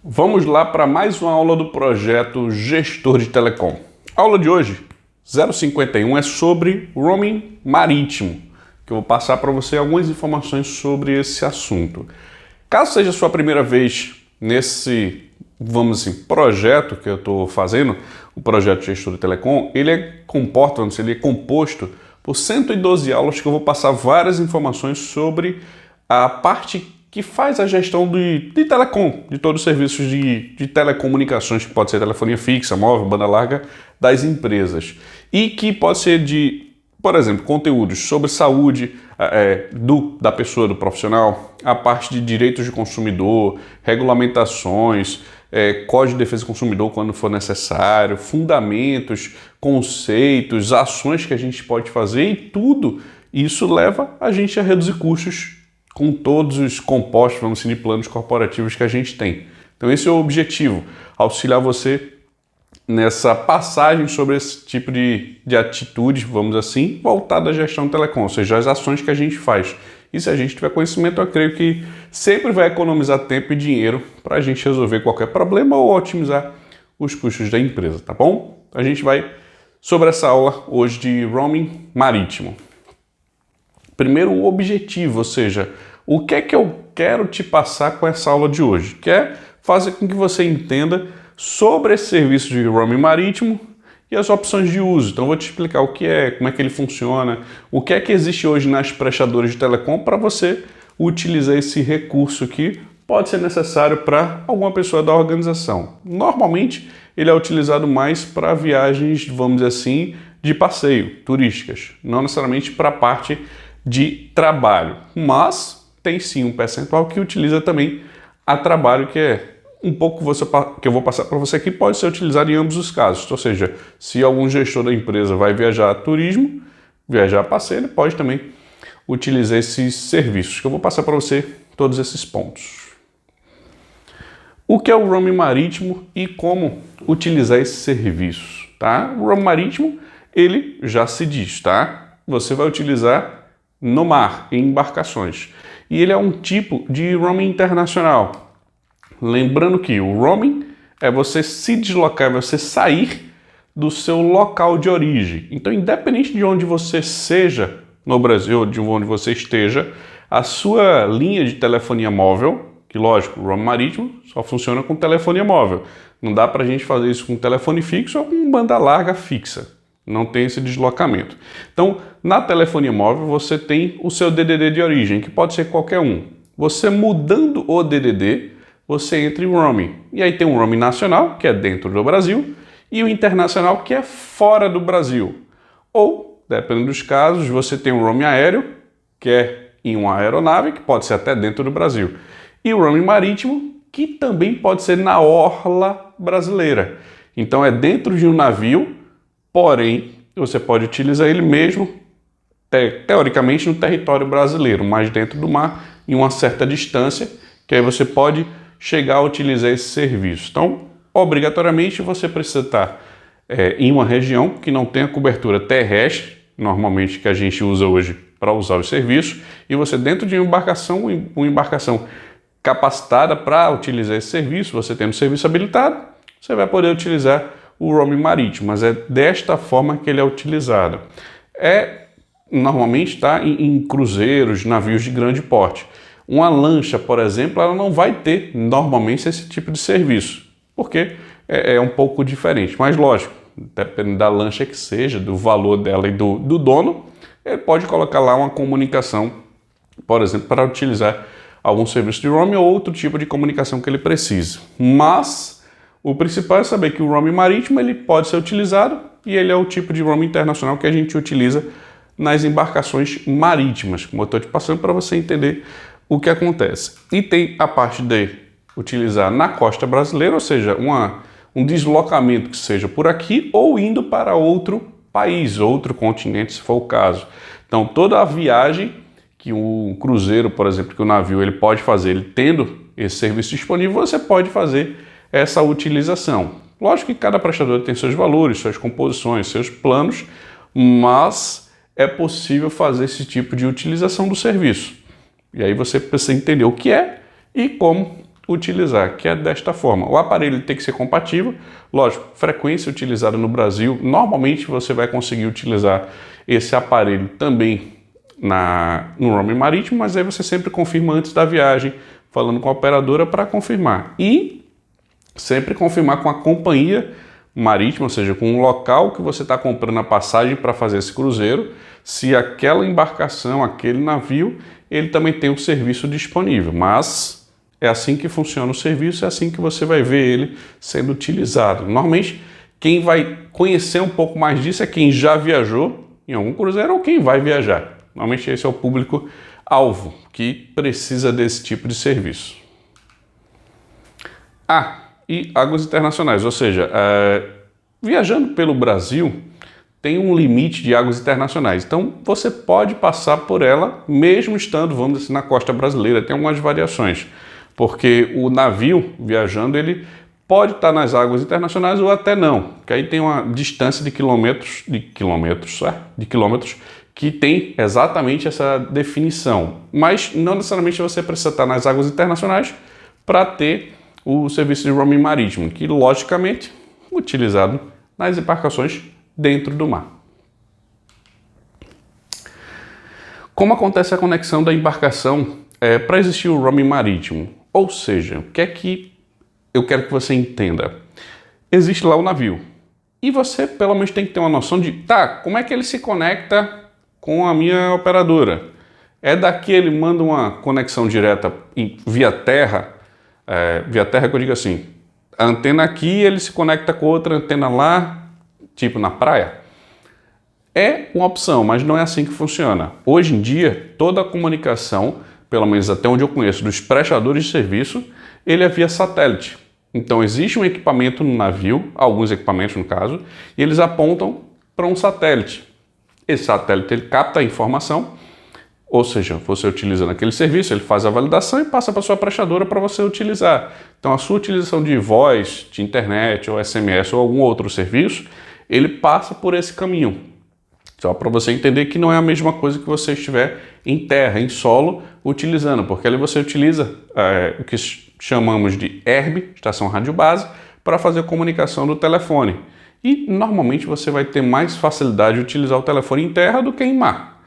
Vamos lá para mais uma aula do projeto Gestor de Telecom. A aula de hoje, 051, é sobre roaming marítimo, que eu vou passar para você algumas informações sobre esse assunto. Caso seja a sua primeira vez nesse, vamos assim, projeto que eu estou fazendo, o projeto Gestor de Telecom, ele é composto por 112 aulas que eu vou passar várias informações sobre a parte que faz a gestão de telecom, de todos os serviços de telecomunicações, que pode ser telefonia fixa, móvel, banda larga, das empresas. E que pode ser de, por exemplo, conteúdos sobre saúde da pessoa, do profissional, a parte de direitos de consumidor, regulamentações, Código de Defesa do Consumidor quando for necessário, fundamentos, conceitos, ações que a gente pode fazer e tudo isso leva a gente a reduzir custos com todos os compostos, vamos dizer, de planos corporativos que a gente tem. Então esse é o objetivo, auxiliar você nessa passagem sobre esse tipo de atitudes, vamos assim, voltada à gestão de telecom, ou seja, as ações que a gente faz. E se a gente tiver conhecimento, eu creio que sempre vai economizar tempo e dinheiro para a gente resolver qualquer problema ou otimizar os custos da empresa, tá bom? A gente vai sobre essa aula hoje de roaming marítimo. Primeiro, o objetivo, ou seja, o que é que eu quero te passar com essa aula de hoje? Que é fazer com que você entenda sobre esse serviço de roaming marítimo e as opções de uso. Então, eu vou te explicar o que é, como é que ele funciona, o que é que existe hoje nas prestadoras de telecom para você utilizar esse recurso que pode ser necessário para alguma pessoa da organização. Normalmente, ele é utilizado mais para viagens, vamos dizer assim, de passeio, turísticas, não necessariamente para a parte de trabalho, mas tem sim um percentual que utiliza também a trabalho, que é um pouco que eu vou passar para você aqui, pode ser utilizado em ambos os casos, ou seja, se algum gestor da empresa vai viajar a turismo, viajar a passeio, ele pode também utilizar esses serviços, que eu vou passar para você todos esses pontos. O que é o roaming marítimo e como utilizar esses serviços, tá? O roaming marítimo, ele já se diz, tá? Você vai utilizar no mar, em embarcações. E ele é um tipo de roaming internacional. Lembrando que o roaming é você se deslocar, é você sair do seu local de origem. Então, independente de onde você seja no Brasil, ou de onde você esteja, a sua linha de telefonia móvel, que lógico, o roaming marítimo só funciona com telefonia móvel. Não dá para a gente fazer isso com telefone fixo ou com banda larga fixa. Não tem esse deslocamento. Então, na telefonia móvel, você tem o seu DDD de origem, que pode ser qualquer um. Você mudando o DDD, você entra em roaming. E aí tem o roaming nacional, que é dentro do Brasil, e o internacional, que é fora do Brasil. Ou, dependendo dos casos, você tem o roaming aéreo, que é em uma aeronave, que pode ser até dentro do Brasil. E o roaming marítimo, que também pode ser na orla brasileira. Então, é dentro de um navio, porém, você pode utilizar ele mesmo, teoricamente, no território brasileiro, mas dentro do mar, em uma certa distância, que aí você pode chegar a utilizar esse serviço. Então, obrigatoriamente, você precisa estar em uma região que não tenha cobertura terrestre, normalmente que a gente usa hoje para usar os serviços, e você dentro de uma embarcação capacitada para utilizar esse serviço, você tendo serviço habilitado, você vai poder utilizar o roaming marítimo, mas é desta forma que ele é utilizado. Normalmente está em cruzeiros, navios de grande porte. Uma lancha, por exemplo, ela não vai ter normalmente esse tipo de serviço, porque é um pouco diferente. Mas lógico, dependendo da lancha que seja, do valor dela e do dono, ele pode colocar lá uma comunicação, por exemplo, para utilizar algum serviço de roaming ou outro tipo de comunicação que ele precise. Mas o principal é saber que o roaming marítimo ele pode ser utilizado e ele é o tipo de roaming internacional que a gente utiliza nas embarcações marítimas, como eu estou te passando para você entender o que acontece. E tem a parte de utilizar na costa brasileira, ou seja, um deslocamento que seja por aqui ou indo para outro país, outro continente, se for o caso. Então, toda a viagem que um cruzeiro, por exemplo, que o navio ele pode fazer, ele tendo esse serviço disponível, você pode fazer essa utilização. Lógico que cada prestador tem seus valores, suas composições, seus planos, mas é possível fazer esse tipo de utilização do serviço. E aí você precisa entender o que é e como utilizar, que é desta forma. O aparelho tem que ser compatível, lógico, frequência utilizada no Brasil, normalmente você vai conseguir utilizar esse aparelho também no roaming marítimo, mas aí você sempre confirma antes da viagem, falando com a operadora para confirmar. E sempre confirmar com a companhia marítima, ou seja, com o local que você está comprando a passagem para fazer esse cruzeiro, se aquela embarcação, aquele navio, ele também tem um serviço disponível. Mas é assim que funciona o serviço, é assim que você vai ver ele sendo utilizado. Normalmente, quem vai conhecer um pouco mais disso é quem já viajou em algum cruzeiro ou quem vai viajar. Normalmente esse é o público-alvo que precisa desse tipo de serviço. E águas internacionais, ou seja, viajando pelo Brasil tem um limite de águas internacionais, então você pode passar por ela mesmo estando, vamos dizer, na costa brasileira. Tem algumas variações, porque o navio viajando ele pode estar nas águas internacionais ou até não, que aí tem uma distância de quilômetros que tem exatamente essa definição, mas não necessariamente você precisa estar nas águas internacionais para ter o serviço de roaming marítimo, que logicamente é utilizado nas embarcações dentro do mar. Como acontece a conexão da embarcação para existir o roaming marítimo? Ou seja, o que é que eu quero que você entenda? Existe lá o navio e você pelo menos tem que ter uma noção de como é que ele se conecta com a minha operadora. É daqui ele manda uma conexão direta via terra, via terra que eu digo assim, a antena aqui ele se conecta com outra antena lá, tipo na praia. É uma opção, mas não é assim que funciona. Hoje em dia, toda a comunicação, pelo menos até onde eu conheço, dos prestadores de serviço, ele é via satélite. Então existe um equipamento no navio, alguns equipamentos no caso, e eles apontam para um satélite. Esse satélite ele capta a informação, ou seja, você utilizando aquele serviço, ele faz a validação e passa para a sua prestadora para você utilizar. Então a sua utilização de voz, de internet ou SMS ou algum outro serviço, ele passa por esse caminho. Só para você entender que não é a mesma coisa que você estiver em terra, em solo, utilizando, porque ali você utiliza o que chamamos de ERB, estação rádio base, para fazer a comunicação do telefone. E normalmente você vai ter mais facilidade de utilizar o telefone em terra do que em mar.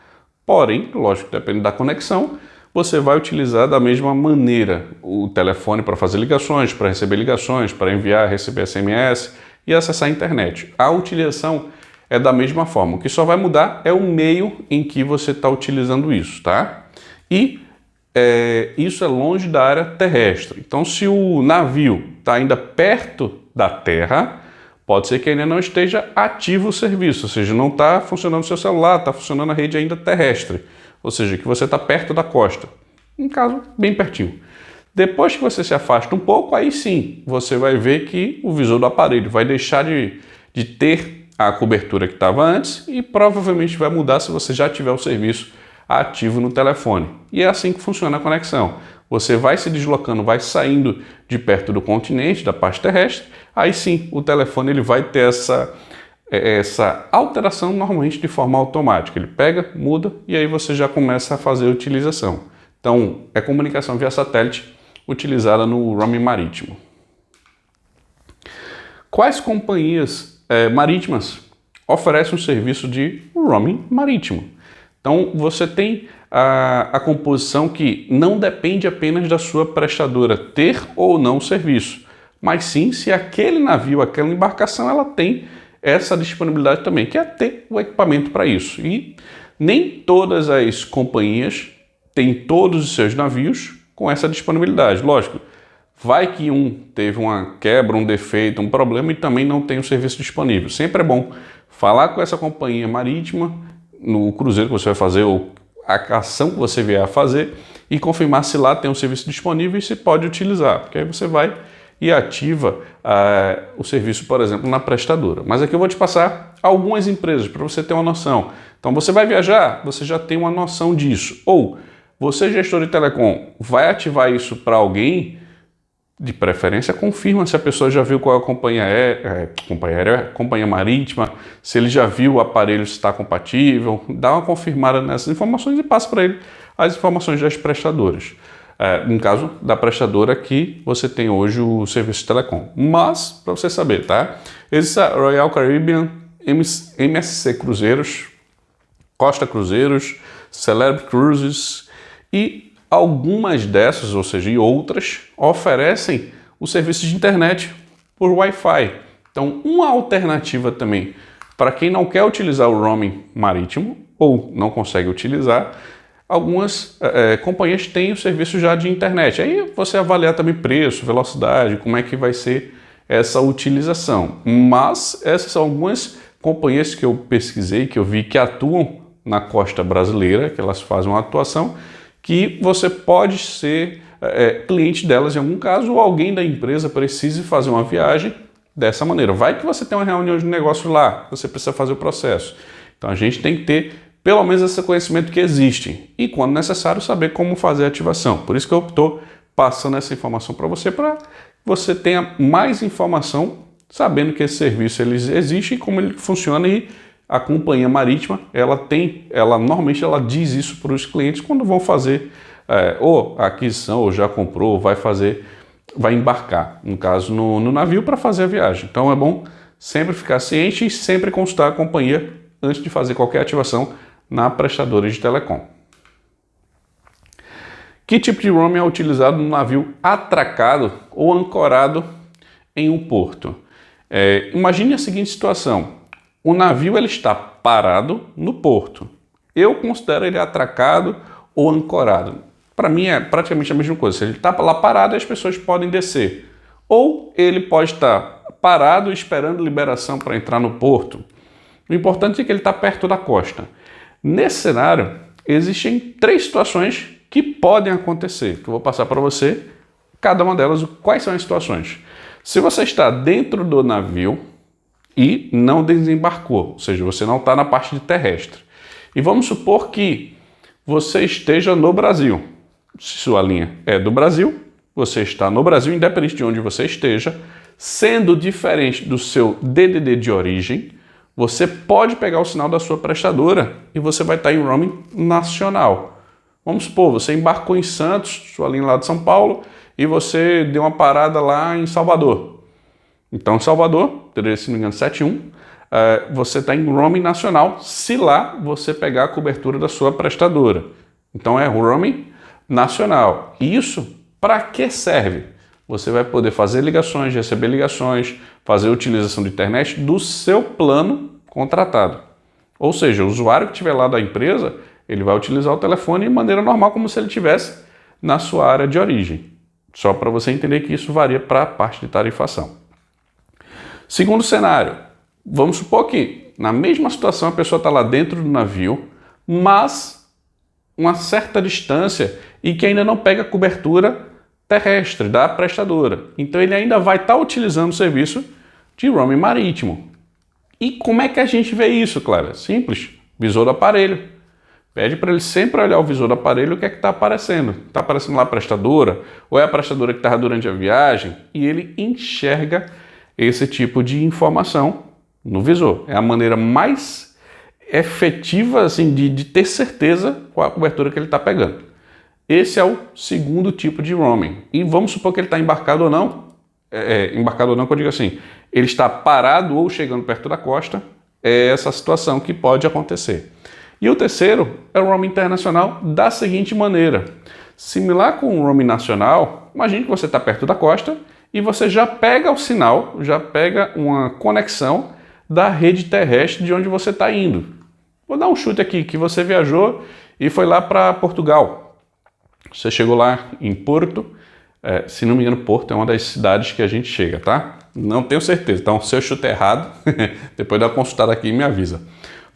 Porém, lógico, depende da conexão, você vai utilizar da mesma maneira o telefone para fazer ligações, para receber ligações, para enviar, receber SMS e acessar a internet. A utilização é da mesma forma. O que só vai mudar é o meio em que você está utilizando isso, tá? E isso é longe da área terrestre. Então, se o navio está ainda perto da terra, pode ser que ainda não esteja ativo o serviço, ou seja, não está funcionando o seu celular, está funcionando a rede ainda terrestre, ou seja, que você está perto da costa. Um caso bem pertinho. Depois que você se afasta um pouco, aí sim, você vai ver que o visor do aparelho vai deixar de ter a cobertura que estava antes e provavelmente vai mudar se você já tiver o serviço ativo no telefone. E é assim que funciona a conexão. Você vai se deslocando, vai saindo de perto do continente, da parte terrestre, aí sim o telefone ele vai ter essa alteração normalmente de forma automática. Ele pega, muda e aí você já começa a fazer a utilização. Então é comunicação via satélite utilizada no roaming marítimo. Quais companhias marítimas oferecem um serviço de roaming marítimo? Então você tem a composição que não depende apenas da sua prestadora ter ou não o serviço, mas sim se aquele navio, aquela embarcação, ela tem essa disponibilidade também, que é ter o equipamento para isso. E nem todas as companhias têm todos os seus navios com essa disponibilidade. Lógico, vai que um teve uma quebra, um defeito, um problema e também não tem o serviço disponível. Sempre é bom falar com essa companhia marítima no cruzeiro que você vai fazer ou a ação que você vier a fazer e confirmar se lá tem um serviço disponível e se pode utilizar, porque aí você vai e ativa o serviço, por exemplo, na prestadora. Mas aqui eu vou te passar algumas empresas para você ter uma noção. Então você vai viajar, você já tem uma noção disso. Ou você, gestor de telecom, vai ativar isso para alguém, de preferência confirma se a pessoa já viu qual é a companhia marítima, se ele já viu o aparelho, se está compatível, dá uma confirmada nessas informações e passa para ele as informações das prestadoras. no caso da prestadora que você tem hoje o serviço de telecom. Mas, para você saber, tá? Existe a Royal Caribbean, MSC Cruzeiros, Costa Cruzeiros, Celebrity Cruises e algumas dessas, ou seja, e outras, oferecem o serviço de internet por Wi-Fi. Então, uma alternativa também para quem não quer utilizar o roaming marítimo ou não consegue utilizar, algumas companhias têm o serviço já de internet. Aí você avaliar também preço, velocidade, como é que vai ser essa utilização. Mas essas são algumas companhias que eu pesquisei, que eu vi que atuam na costa brasileira, que elas fazem uma atuação, que você pode ser cliente delas em algum caso, ou alguém da empresa precise fazer uma viagem dessa maneira. Vai que você tem uma reunião de negócio lá, você precisa fazer o processo. Então a gente tem que ter pelo menos esse conhecimento que existe e, quando necessário, saber como fazer a ativação. Por isso que eu estou passando essa informação para você tenha mais informação, sabendo que esse serviço ele existe e como ele funciona. E a companhia marítima, normalmente ela diz isso para os clientes quando vão fazer ou a aquisição, ou já comprou, ou vai embarcar, no caso, no navio para fazer a viagem. Então é bom sempre ficar ciente e sempre consultar a companhia antes de fazer qualquer ativação na prestadora de telecom. Que tipo de roaming é utilizado no navio atracado ou ancorado em um porto? Imagine a seguinte situação: o navio ele está parado no porto. Eu considero ele atracado ou ancorado. Para mim é praticamente a mesma coisa. Se ele está lá parado, as pessoas podem descer. Ou ele pode estar parado esperando liberação para entrar no porto. O importante é que ele está perto da costa. Nesse cenário, existem 3 situações que podem acontecer, que eu vou passar para você, cada uma delas, quais são as situações. Se você está dentro do navio e não desembarcou, ou seja, você não está na parte de terrestre. E vamos supor que você esteja no Brasil. Se sua linha é do Brasil, você está no Brasil, independente de onde você esteja, sendo diferente do seu DDD de origem, você pode pegar o sinal da sua prestadora e você vai estar em roaming nacional. Vamos supor, você embarcou em Santos, sua linha lá de São Paulo, e você deu uma parada lá em Salvador. Então, em Salvador, se não me engano, 71, você está em roaming nacional, se lá você pegar a cobertura da sua prestadora. Então, é roaming nacional. E isso, para que serve? Você vai poder fazer ligações, receber ligações, fazer utilização de internet do seu plano contratado. Ou seja, o usuário que estiver lá da empresa, ele vai utilizar o telefone de maneira normal, como se ele estivesse na sua área de origem. Só para você entender que isso varia para a parte de tarifação. Segundo cenário, vamos supor que na mesma situação a pessoa está lá dentro do navio, mas uma certa distância e que ainda não pega cobertura terrestre da prestadora. Então ele ainda vai estar utilizando o serviço de roaming marítimo. E como é que a gente vê isso, Clara? Simples, visor do aparelho. Pede para ele sempre olhar o visor do aparelho, o que é que está aparecendo. Está aparecendo lá a prestadora, ou é a prestadora que estava durante a viagem, e ele enxerga esse tipo de informação no visor. É a maneira mais efetiva assim, de ter certeza qual a cobertura que ele está pegando. Esse é o segundo tipo de roaming. E vamos supor que ele está embarcado ou não. Embarcado ou não, que eu digo assim, ele está parado ou chegando perto da costa. É essa situação que pode acontecer. E o terceiro é o roaming internacional da seguinte maneira. Similar com o roaming nacional, imagine que você está perto da costa e você já pega o sinal, já pega uma conexão da rede terrestre de onde você está indo. Vou dar um chute aqui, que você viajou e foi lá para Portugal. Você chegou lá em Porto, se não me engano, Porto é uma das cidades que a gente chega, tá? Não tenho certeza, então se eu chutar errado, depois dá uma consultada aqui e me avisa.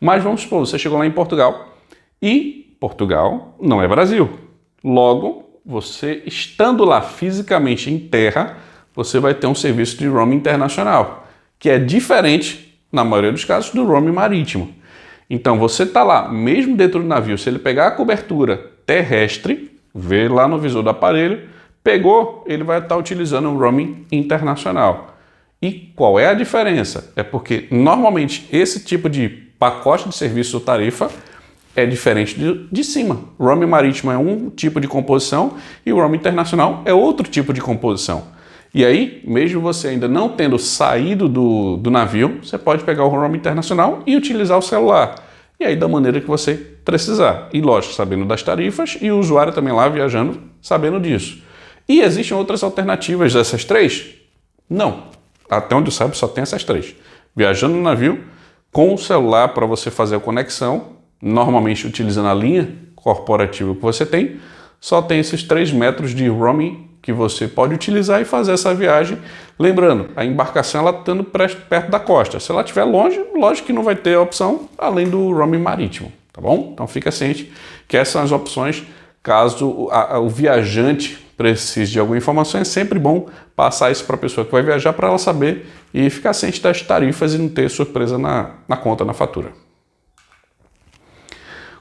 Mas vamos supor, você chegou lá em Portugal e Portugal não é Brasil. Logo, você estando lá fisicamente em terra, você vai ter um serviço de roaming internacional, que é diferente, na maioria dos casos, do roaming marítimo. Então você está lá, mesmo dentro do navio, se ele pegar a cobertura terrestre, vê lá no visor do aparelho, pegou, ele vai estar utilizando o roaming internacional. E qual é a diferença? É porque normalmente esse tipo de pacote de serviço ou tarifa é diferente de cima. O roaming marítimo é um tipo de composição e o roaming internacional é outro tipo de composição. E aí, mesmo você ainda não tendo saído do navio, você pode pegar o roaming internacional e utilizar o celular. E aí, da maneira que você precisar. E lógico, sabendo das tarifas e o usuário também lá viajando sabendo disso. E existem outras alternativas dessas três? Não. Até onde eu saiba, só tem essas três. Viajando no navio, com o celular para você fazer a conexão, normalmente utilizando a linha corporativa que você tem, só tem esses 3 metros de roaming que você pode utilizar e fazer essa viagem. Lembrando, a embarcação ela estando perto da costa. Se ela estiver longe, lógico que não vai ter opção além do roaming marítimo, tá bom? Então fica ciente que essas são as opções caso o viajante precise de alguma informação. É sempre bom passar isso para a pessoa que vai viajar para ela saber e ficar ciente das tarifas e não ter surpresa na conta, na fatura.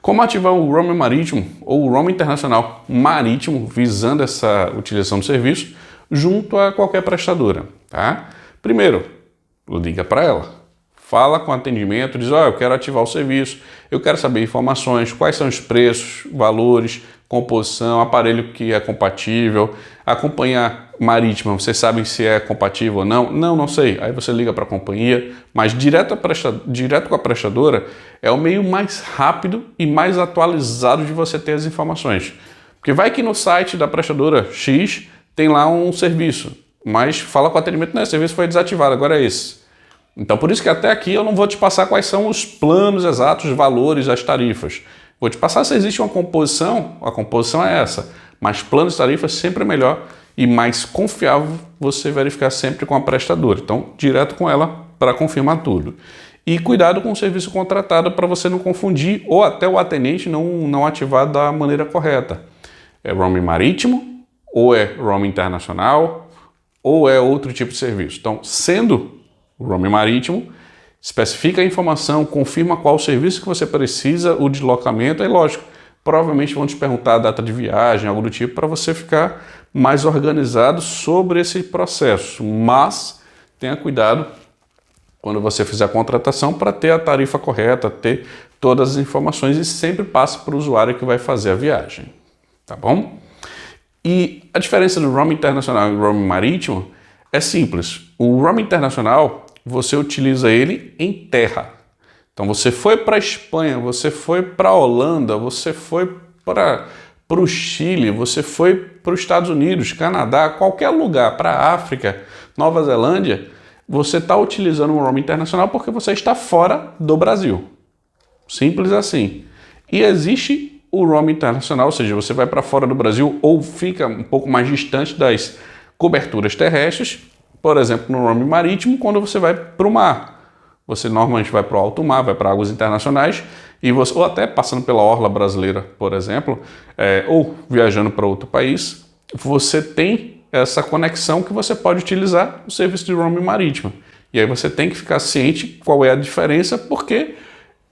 Como ativar o roaming marítimo ou o roaming internacional marítimo visando essa utilização do serviço junto a qualquer prestadora, tá? Primeiro, liga para ela, fala com o atendimento, diz, eu quero ativar o serviço, eu quero saber informações, quais são os preços, valores, composição, aparelho que é compatível, a companhia marítima, vocês sabem se é compatível ou não? Não sei. Aí você liga para a companhia, mas direto com a prestadora é o meio mais rápido e mais atualizado de você ter as informações. Porque vai que no site da prestadora X tem lá um serviço, mas fala com o atendimento, o serviço foi desativado, agora é esse. Então por isso que até aqui eu não vou te passar quais são os planos exatos, os valores, as tarifas. Vou te passar se existe uma composição, a composição é essa, mas planos de tarifas sempre é melhor e mais confiável você verificar sempre com a prestadora. Então, direto com ela para confirmar tudo. E cuidado com o serviço contratado para você não confundir ou até o atendente não ativar da maneira correta. É roaming marítimo, ou é roaming internacional, ou é outro tipo de serviço. Então, sendo o roaming marítimo, especifica a informação, confirma qual o serviço que você precisa, o deslocamento, aí lógico, provavelmente vão te perguntar a data de viagem, algo do tipo, para você ficar mais organizado sobre esse processo. Mas tenha cuidado quando você fizer a contratação para ter a tarifa correta, ter todas as informações e sempre passe para o usuário que vai fazer a viagem, tá bom? E a diferença do roaming internacional e roaming marítimo é simples. O roaming internacional você utiliza ele em terra. Então você foi para a Espanha, você foi para a Holanda, você foi para o Chile, você foi para os Estados Unidos, Canadá, qualquer lugar, para a África, Nova Zelândia, você está utilizando o roaming internacional porque você está fora do Brasil. Simples assim. E existe o roaming internacional, ou seja, você vai para fora do Brasil ou fica um pouco mais distante das coberturas terrestres, por exemplo, no roaming marítimo, quando você vai para o mar. Você normalmente vai para o alto mar, vai para águas internacionais, e você, ou até passando pela orla brasileira, por exemplo, ou viajando para outro país, você tem essa conexão que você pode utilizar o serviço de roaming marítimo. E aí você tem que ficar ciente qual é a diferença, porque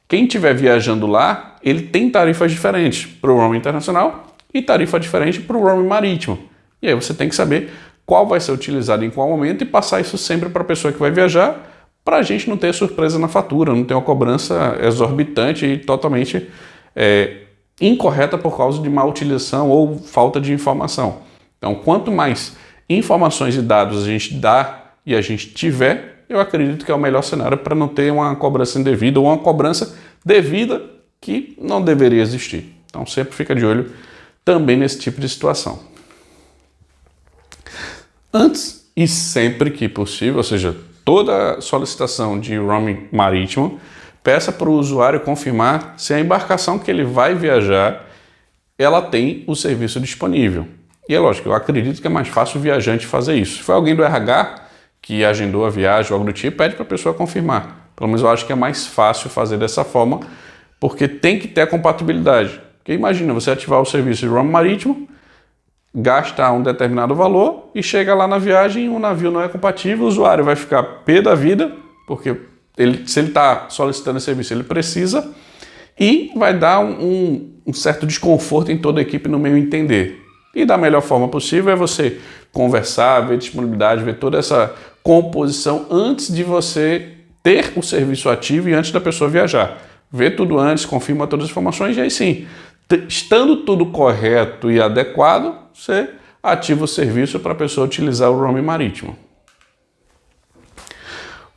quem estiver viajando lá, ele tem tarifas diferentes para o roaming internacional e tarifa diferente para o roaming marítimo. E aí você tem que saber qual vai ser utilizado em qual momento e passar isso sempre para a pessoa que vai viajar, para a gente não ter surpresa na fatura, não ter uma cobrança exorbitante e totalmente incorreta por causa de má utilização ou falta de informação. Então, quanto mais informações e dados a gente dá e a gente tiver, eu acredito que é o melhor cenário para não ter uma cobrança indevida ou uma cobrança devida que não deveria existir. Então, sempre fica de olho também nesse tipo de situação. Antes e sempre que possível, ou seja, toda solicitação de roaming marítimo, peça para o usuário confirmar se a embarcação que ele vai viajar, ela tem o serviço disponível. E é lógico, eu acredito que é mais fácil o viajante fazer isso. Se for alguém do RH que agendou a viagem ou algo do tipo, pede para a pessoa confirmar. Pelo menos eu acho que é mais fácil fazer dessa forma, porque tem que ter a compatibilidade. Porque imagina, você ativar o serviço de roaming marítimo, gasta um determinado valor e chega lá na viagem, o navio não é compatível, o usuário vai ficar pé da vida, porque se ele está solicitando esse serviço, ele precisa, e vai dar um certo desconforto em toda a equipe no meio entender. E da melhor forma possível é você conversar, ver disponibilidade, ver toda essa composição antes de você ter o serviço ativo e antes da pessoa viajar. vê tudo antes, confirma todas as informações e aí sim, estando tudo correto e adequado, você ativa o serviço para a pessoa utilizar o roaming marítimo.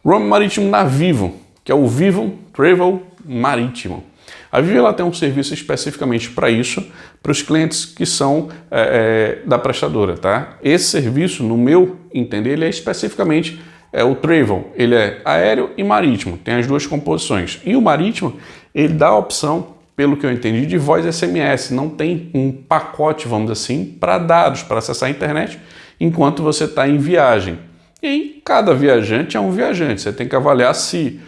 Roaming marítimo na Vivo, que é o Vivo Travel Marítimo. A Vivo ela tem um serviço especificamente para isso, para os clientes que são da prestadora, tá? Esse serviço, no meu entender, ele é especificamente o Travel, ele é aéreo e marítimo, tem as duas composições. E o marítimo, ele dá a opção, pelo que eu entendi, de voz SMS, não tem um pacote, vamos dizer assim, para dados, para acessar a internet, enquanto você está em viagem. E aí, cada viajante é um viajante, você tem que avaliar se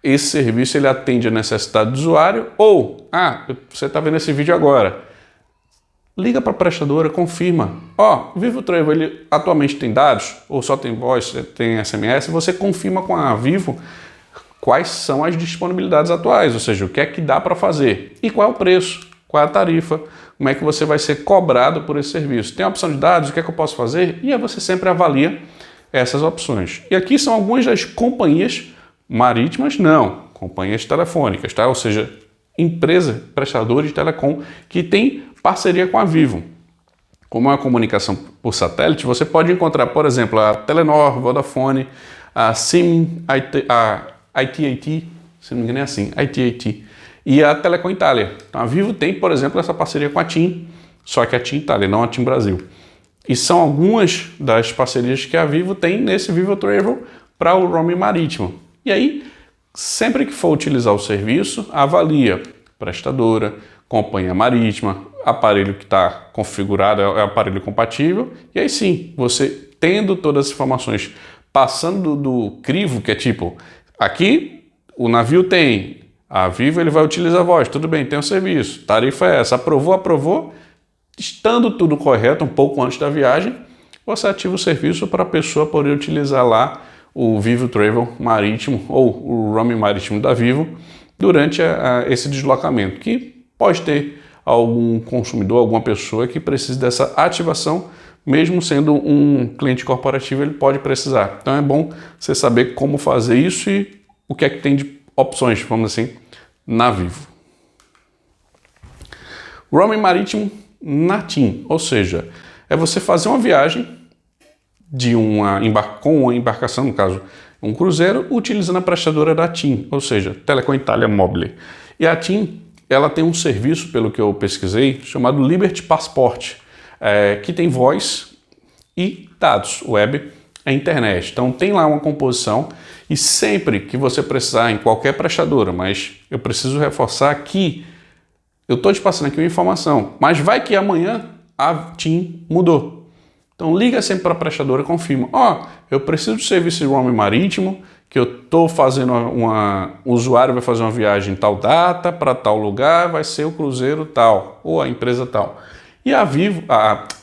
esse serviço ele atende a necessidade do usuário ou, você está vendo esse vídeo agora, liga para a prestadora, confirma. O Vivo Travel ele atualmente tem dados ou só tem voz, tem SMS, você confirma com a Vivo quais são as disponibilidades atuais, ou seja, o que é que dá para fazer e qual é o preço, qual é a tarifa, como é que você vai ser cobrado por esse serviço. Tem a opção de dados, o que é que eu posso fazer? E aí você sempre avalia essas opções. E aqui são algumas das companhias marítimas, não, companhias telefônicas, tá? Ou seja, empresa prestadora de telecom que tem parceria com a Vivo. Como é uma comunicação por satélite, você pode encontrar, por exemplo, a Telenor, Vodafone, a SIM, a ITT, se não me engano é assim, ITT, e a Telecom Itália. Então a Vivo tem, por exemplo, essa parceria com a TIM, só que a TIM Itália, não a TIM Brasil. E são algumas das parcerias que a Vivo tem nesse Vivo Travel para o roaming marítimo. E aí, sempre que for utilizar o serviço, avalia prestadora, companhia marítima, aparelho que está configurado, é aparelho compatível, e aí sim, você tendo todas as informações, passando do crivo, que é tipo, aqui o navio tem, a Vivo ele vai utilizar a voz, tudo bem, tem um serviço, tarifa é essa, aprovou, estando tudo correto, um pouco antes da viagem, você ativa o serviço para a pessoa poder utilizar lá o Vivo Travel marítimo ou o roaming marítimo da Vivo durante esse deslocamento, que pode ter algum consumidor, alguma pessoa que precise dessa ativação, mesmo sendo um cliente corporativo, ele pode precisar. Então é bom você saber como fazer isso e o que é que tem de opções, vamos assim, na Vivo. Roaming marítimo na TIM, ou seja, é você fazer uma viagem com uma embarcação, no caso, um cruzeiro, utilizando a prestadora da TIM, ou seja, Telecom Italia Mobile. E a TIM, ela tem um serviço, pelo que eu pesquisei, chamado Liberty Passport, que tem voz e dados, web e internet. Então tem lá uma composição e sempre que você precisar em qualquer prestadora, mas eu preciso reforçar que eu estou te passando aqui uma informação, mas vai que amanhã a TIM mudou. Então liga sempre para a prestadora e confirma. Eu preciso de serviço de roaming marítimo, que eu estou fazendo o usuário vai fazer uma viagem em tal data, para tal lugar, vai ser o cruzeiro tal, ou a empresa tal. E a Vivo,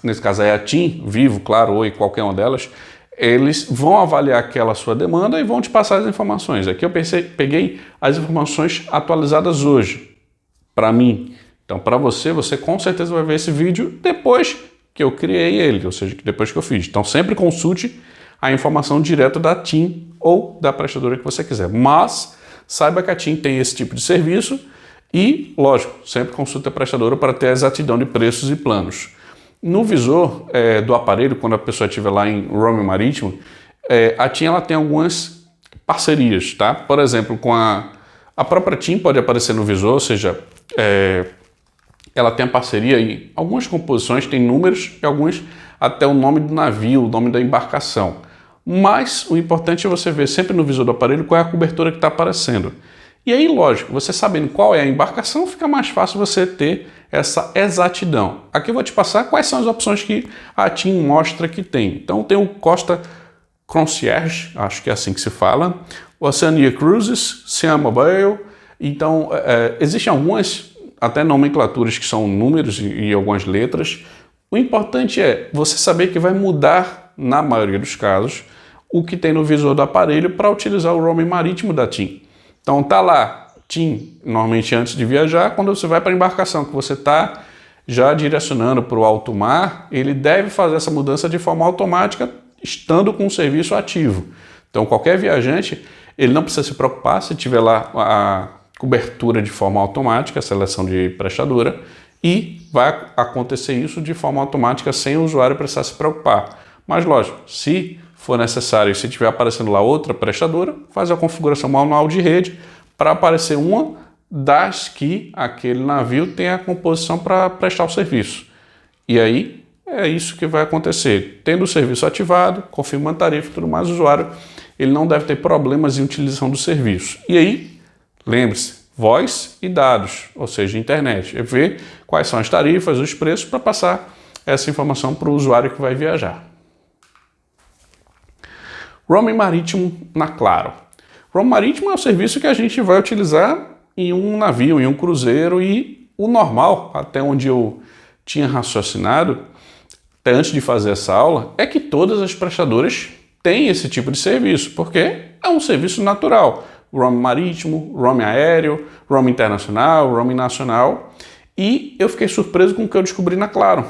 nesse caso é a TIM, Vivo, claro, ou qualquer uma delas, eles vão avaliar aquela sua demanda e vão te passar as informações. Aqui eu peguei as informações atualizadas hoje, para mim. Então para você com certeza vai ver esse vídeo depois que eu criei ele, ou seja, depois que eu fiz. Então sempre consulte a informação direto da TIM ou da prestadora que você quiser. Mas saiba que a TIM tem esse tipo de serviço e, lógico, sempre consulte a prestadora para ter a exatidão de preços e planos. No visor do aparelho, quando a pessoa estiver lá em roaming marítimo, a TIM ela tem algumas parcerias, tá? Por exemplo, com a própria TIM pode aparecer no visor, ou seja, ela tem a parceria e algumas composições têm números e alguns até o nome do navio, o nome da embarcação. Mas o importante é você ver sempre no visor do aparelho qual é a cobertura que está aparecendo. E aí, lógico, você sabendo qual é a embarcação, fica mais fácil você ter essa exatidão. Aqui eu vou te passar quais são as opções que a TIM mostra que tem. Então tem o Costa Concierge, acho que é assim que se fala, Oceania Cruises, Siam Mobile. Então existem algumas até nomenclaturas que são números e algumas letras. O importante é você saber que vai mudar, na maioria dos casos, o que tem no visor do aparelho para utilizar o roaming marítimo da TIM. Então tá lá, TIM, normalmente antes de viajar, quando você vai para a embarcação, que você está já direcionando para o alto mar, ele deve fazer essa mudança de forma automática, estando com o serviço ativo. Então qualquer viajante, ele não precisa se preocupar se tiver lá cobertura de forma automática, seleção de prestadora, e vai acontecer isso de forma automática sem o usuário precisar se preocupar. Mas lógico, se for necessário, se estiver aparecendo lá outra prestadora, faz a configuração manual de rede para aparecer uma das que aquele navio tem a composição para prestar o serviço. E aí é isso que vai acontecer. Tendo o serviço ativado, confirmando tarifa e tudo mais, o usuário ele não deve ter problemas em utilização do serviço. E aí, lembre-se, voz e dados, ou seja, internet. É ver quais são as tarifas, os preços, para passar essa informação para o usuário que vai viajar. Roaming marítimo na Claro. Roaming marítimo é um serviço que a gente vai utilizar em um navio, em um cruzeiro, e o normal, até onde eu tinha raciocinado, até antes de fazer essa aula, é que todas as prestadoras têm esse tipo de serviço, porque é um serviço natural. Roaming marítimo, roaming aéreo, roaming internacional, roaming nacional. E eu fiquei surpreso com o que eu descobri na Claro.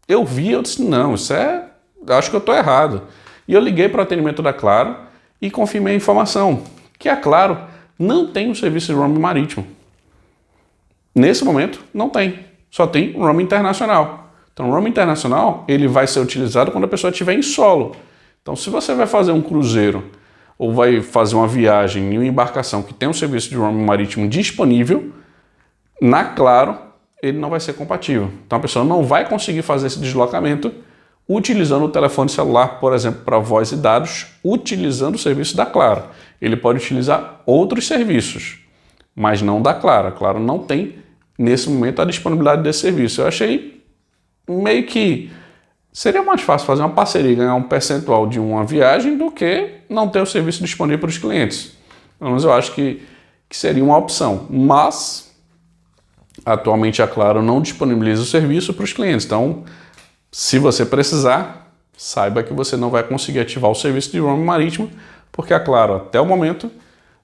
Eu vi, eu disse, não, acho que eu estou errado. E eu liguei para o atendimento da Claro e confirmei a informação, que a Claro não tem um serviço de roaming marítimo. Nesse momento, não tem. Só tem roaming internacional. Então, o roaming internacional ele vai ser utilizado quando a pessoa estiver em solo. Então, se você vai fazer um cruzeiro ou vai fazer uma viagem em uma embarcação que tem um serviço de roaming marítimo disponível, na Claro, ele não vai ser compatível. Então, a pessoa não vai conseguir fazer esse deslocamento utilizando o telefone celular, por exemplo, para voz e dados, utilizando o serviço da Claro. Ele pode utilizar outros serviços, mas não da Claro. A Claro não tem, nesse momento, a disponibilidade desse serviço. Eu achei meio que seria mais fácil fazer uma parceria e ganhar um percentual de uma viagem do que não ter o serviço disponível para os clientes. Pelo menos eu acho que seria uma opção. Mas, atualmente, a Claro não disponibiliza o serviço para os clientes. Então, se você precisar, saiba que você não vai conseguir ativar o serviço de roaming marítimo, porque a Claro, até o momento,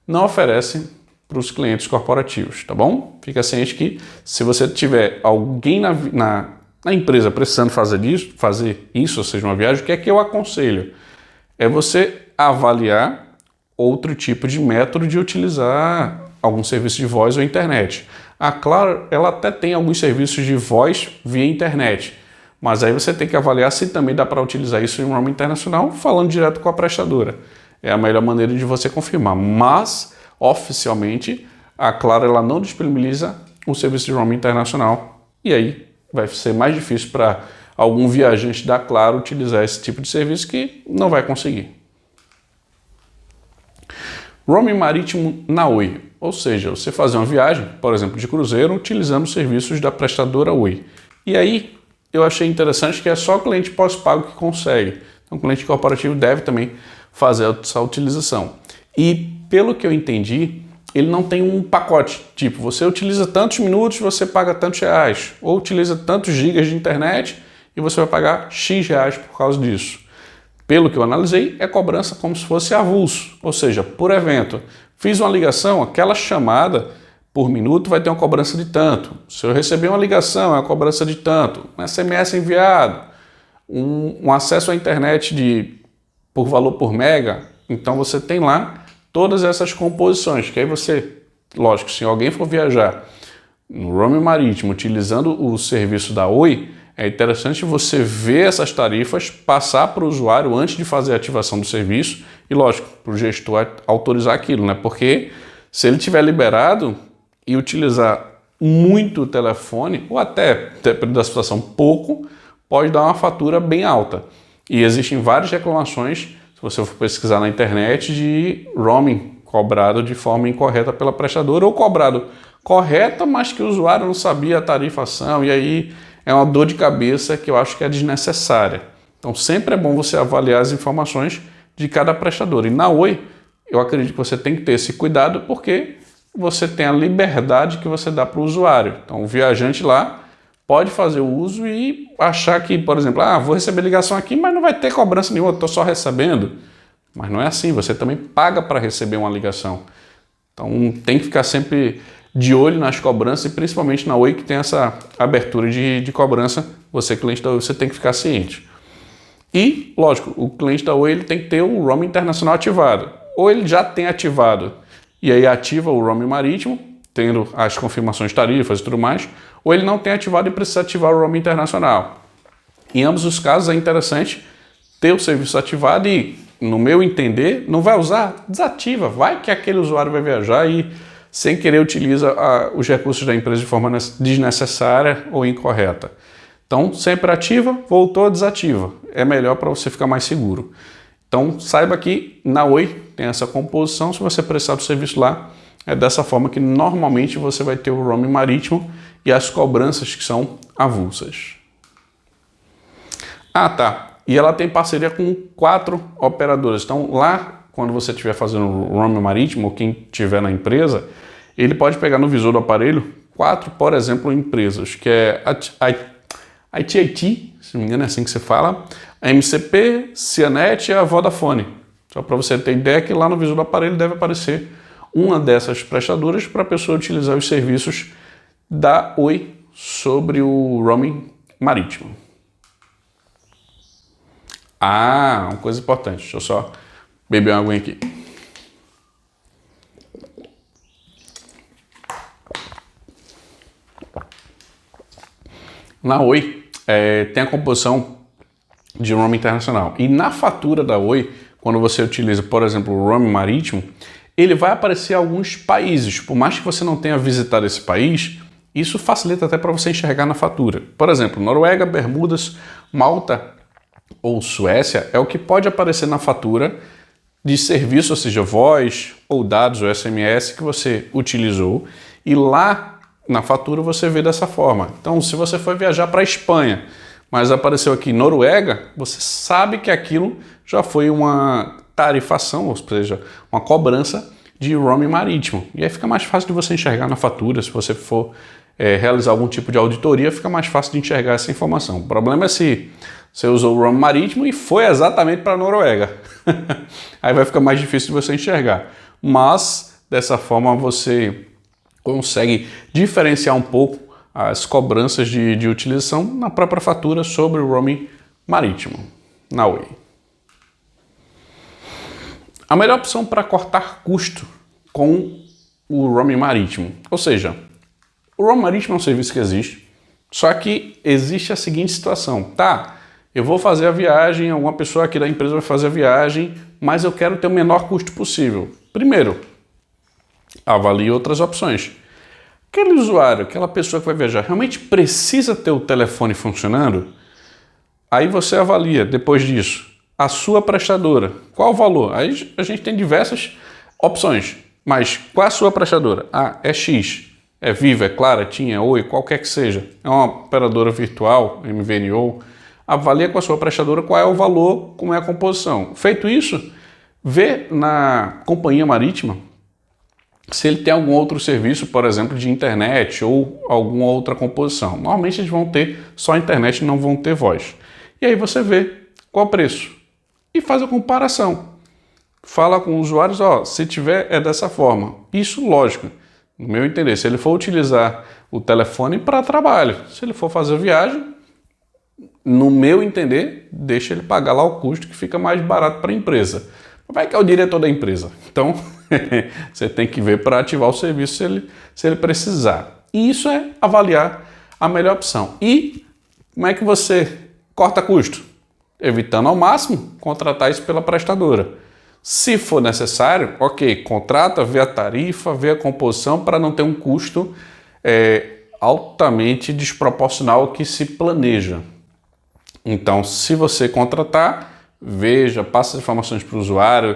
não oferece para os clientes corporativos, tá bom? Fica ciente que se você tiver alguém na empresa precisando fazer isso, ou seja, uma viagem, o que é que eu aconselho? É você avaliar outro tipo de método de utilizar algum serviço de voz ou internet. A Claro, ela até tem alguns serviços de voz via internet, mas aí você tem que avaliar se também dá para utilizar isso em roaming internacional, falando direto com a prestadora. É a melhor maneira de você confirmar. Mas, oficialmente, a Claro ela não disponibiliza o serviço de roaming internacional. E aí vai ser mais difícil para algum viajante da Claro utilizar esse tipo de serviço que não vai conseguir. Roaming marítimo na Oi. Ou seja, você fazer uma viagem, por exemplo, de cruzeiro, utilizando os serviços da prestadora Oi. E aí, eu achei interessante que é só o cliente pós-pago que consegue. Então, o cliente corporativo deve também fazer essa utilização. E, pelo que eu entendi, ele não tem um pacote. Tipo, você utiliza tantos minutos, você paga tantos reais. Ou utiliza tantos gigas de internet e você vai pagar X reais por causa disso. Pelo que eu analisei, é cobrança como se fosse avulso. Ou seja, por evento. Fiz uma ligação, aquela chamada por minuto vai ter uma cobrança de tanto. Se eu receber uma ligação, é uma cobrança de tanto. Um SMS enviado, um acesso à internet por valor por mega. Então você tem lá todas essas composições, que aí você, lógico, se alguém for viajar no roaming marítimo utilizando o serviço da Oi, é interessante você ver essas tarifas, passar para o usuário antes de fazer a ativação do serviço e, lógico, para o gestor autorizar aquilo, né? Porque se ele tiver liberado e utilizar muito o telefone, ou até, dependendo da situação, pouco, pode dar uma fatura bem alta. E existem várias reclamações, se você for pesquisar na internet, de roaming cobrado de forma incorreta pela prestadora, ou cobrado correta, mas que o usuário não sabia a tarifação, e aí é uma dor de cabeça que eu acho que é desnecessária. Então sempre é bom você avaliar as informações de cada prestador. E na Oi, eu acredito que você tem que ter esse cuidado, porque você tem a liberdade que você dá para o usuário. Então o viajante lá pode fazer o uso e achar que, por exemplo, vou receber ligação aqui, mas não vai ter cobrança nenhuma, eu estou só recebendo. Mas não é assim, você também paga para receber uma ligação. Então tem que ficar sempre de olho nas cobranças e principalmente na Oi, que tem essa abertura de cobrança. Você, cliente da Oi, você tem que ficar ciente. E, lógico, o cliente da Oi ele tem que ter o roaming internacional ativado. Ou ele já tem ativado e aí ativa o roaming marítimo, tendo as confirmações de tarifas e tudo mais, ou ele não tem ativado e precisa ativar o roaming internacional. Em ambos os casos é interessante ter o serviço ativado e, no meu entender, não vai usar, desativa. Vai que aquele usuário vai viajar e, sem querer, utiliza os recursos da empresa de forma desnecessária ou incorreta. Então, sempre ativa, voltou, desativa. É melhor para você ficar mais seguro. Então, saiba que na Oi tem essa composição. Se você precisar do serviço lá, é dessa forma que normalmente você vai ter o roaming marítimo e as cobranças que são avulsas. Ah, tá. E ela tem parceria com 4 operadoras. Então, lá, quando você estiver fazendo o roaming marítimo, ou quem estiver na empresa, ele pode pegar no visor do aparelho 4, por exemplo, empresas, que é a AT&T, se não me engano é assim que se fala, a MCP, Cianet e a Vodafone. Só para você ter ideia que lá no visor do aparelho deve aparecer uma dessas prestadoras para a pessoa utilizar os serviços da Oi sobre o roaming marítimo. Ah, uma coisa importante, deixa eu só beber uma aguinha aqui. Na Oi tem a composição de roaming internacional. E na fatura da Oi, quando você utiliza, por exemplo, o roaming marítimo, ele vai aparecer alguns países. Por mais que você não tenha visitado esse país, isso facilita até para você enxergar na fatura. Por exemplo, Noruega, Bermudas, Malta ou Suécia é o que pode aparecer na fatura de serviço, ou seja, voz ou dados ou SMS que você utilizou, e lá na fatura você vê dessa forma. Então, se você for viajar para a Espanha, mas apareceu aqui Noruega, você sabe que aquilo já foi uma tarifação, ou seja, uma cobrança de roaming marítimo. E aí fica mais fácil de você enxergar na fatura. Se você for realizar algum tipo de auditoria, fica mais fácil de enxergar essa informação. O problema é se você usou o roaming marítimo e foi exatamente para a Noruega. Aí vai ficar mais difícil de você enxergar. Mas, dessa forma, você consegue diferenciar um pouco as cobranças de utilização na própria fatura sobre o roaming marítimo, na Oi. A melhor opção para cortar custo com o roaming marítimo, ou seja, o roaming marítimo é um serviço que existe, só que existe a seguinte situação, tá? Eu vou fazer a viagem, alguma pessoa aqui da empresa vai fazer a viagem, mas eu quero ter o menor custo possível. Primeiro, avalie outras opções. Aquele usuário, aquela pessoa que vai viajar, realmente precisa ter o telefone funcionando? Aí você avalia, depois disso, a sua prestadora. Qual o valor? Aí a gente tem diversas opções, mas qual é a sua prestadora? Ah, é X, é Vivo, é Claro, é TIM, é Oi, qualquer que seja. É uma operadora virtual, MVNO. Avalia com a sua prestadora qual é o valor, como é a composição. Feito isso, vê na companhia marítima se ele tem algum outro serviço, por exemplo, de internet ou alguma outra composição. Normalmente eles vão ter só internet e não vão ter voz. E aí você vê qual o preço e faz a comparação. Fala com os usuários, ó, se tiver é dessa forma. Isso, lógico, no meu entender, se ele for utilizar o telefone para trabalho, se ele for fazer viagem, no meu entender, deixa ele pagar lá o custo que fica mais barato para a empresa. Vai que é o diretor da empresa. Então, você tem que ver para ativar o serviço se ele precisar. E isso é avaliar a melhor opção. E como é que você corta custo? Evitando ao máximo contratar isso pela prestadora. Se for necessário, ok, contrata, vê a tarifa, vê a composição para não ter um custo altamente desproporcional ao que se planeja. Então, se você contratar, veja, passa as informações para o usuário,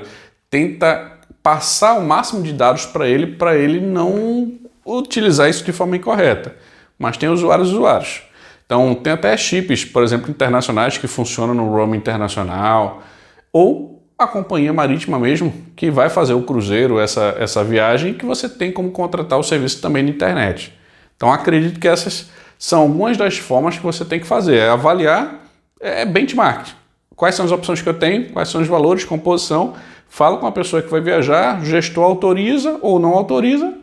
tenta passar o máximo de dados para ele não utilizar isso de forma incorreta. Mas tem usuários. Então, tem até chips, por exemplo, internacionais que funcionam no roaming internacional, ou a companhia marítima mesmo, que vai fazer o cruzeiro, essa viagem, que você tem como contratar o serviço também na internet. Então, acredito que essas são algumas das formas que você tem que fazer, é avaliar benchmark. Quais são as opções que eu tenho, quais são os valores, composição, fala com a pessoa que vai viajar, o gestor autoriza ou não autoriza,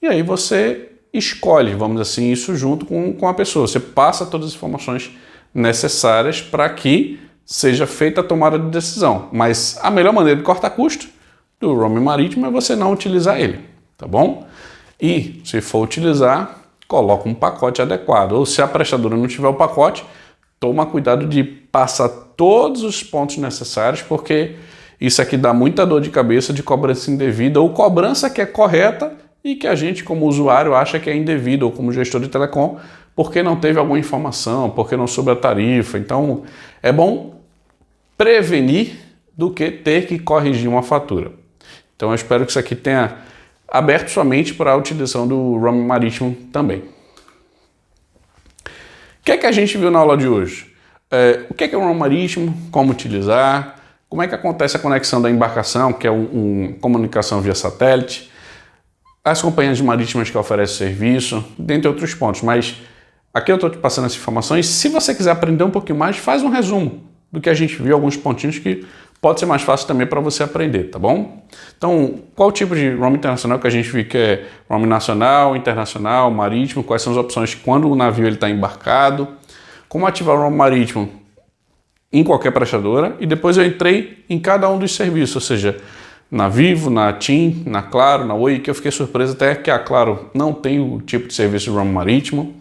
e aí você escolhe, vamos dizer assim, isso junto com a pessoa. Você passa todas as informações necessárias para que seja feita a tomada de decisão. Mas a melhor maneira de cortar custo do roaming marítimo é você não utilizar ele, tá bom? E, se for utilizar, coloca um pacote adequado. Ou se a prestadora não tiver o pacote, toma cuidado de passar todos os pontos necessários, porque isso aqui dá muita dor de cabeça de cobrança indevida ou cobrança que é correta e que a gente, como usuário, acha que é indevida, ou como gestor de telecom, porque não teve alguma informação, porque não soube a tarifa. Então, é bom prevenir do que ter que corrigir uma fatura. Então, eu espero que isso aqui tenha aberto sua mente para a utilização do roaming marítimo também. O que é que a gente viu na aula de hoje? O que é o roaming marítimo, como utilizar, como é que acontece a conexão da embarcação, que é uma comunicação via satélite, as companhias marítimas que oferecem serviço, dentre outros pontos. Mas aqui eu estou te passando essas informações. Se você quiser aprender um pouquinho mais, faz um resumo do que a gente viu, alguns pontinhos que pode ser mais fácil também para você aprender, tá bom? Então, qual o tipo de roaming internacional que a gente viu que é roaming nacional, internacional, marítimo, quais são as opções quando o navio está embarcado, como ativar o roaming marítimo em qualquer prestadora, e depois eu entrei em cada um dos serviços, ou seja, na Vivo, na TIM, na Claro, na Oi, que eu fiquei surpreso até que a Claro não tem o tipo de serviço de roaming marítimo.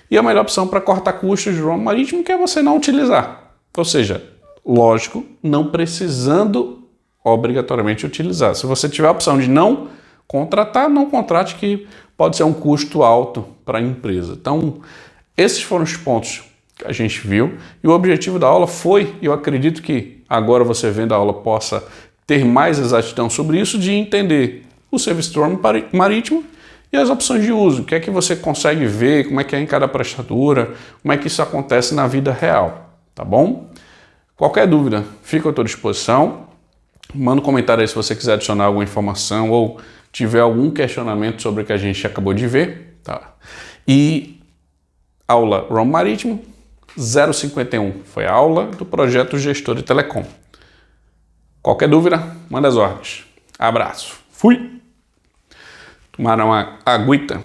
E a melhor opção para cortar custos de roaming marítimo que é você não utilizar. Ou seja, lógico, não precisando obrigatoriamente utilizar. Se você tiver a opção de não contratar, não contrate, que pode ser um custo alto para a empresa. Então, esses foram os pontos que a gente viu. E o objetivo da aula foi, e eu acredito que agora você vendo a aula possa ter mais exatidão sobre isso, de entender o serviço de roaming marítimo e as opções de uso. O que é que você consegue ver, como é que é em cada prestadora, como é que isso acontece na vida real, tá bom? Qualquer dúvida, fico à tua disposição. Manda um comentário aí se você quiser adicionar alguma informação ou tiver algum questionamento sobre o que a gente acabou de ver, tá? E aula roaming marítimo 051 foi a aula do projeto Gestor de Telecom. Qualquer dúvida, manda as ordens. Abraço. Fui! Tomar uma aguita.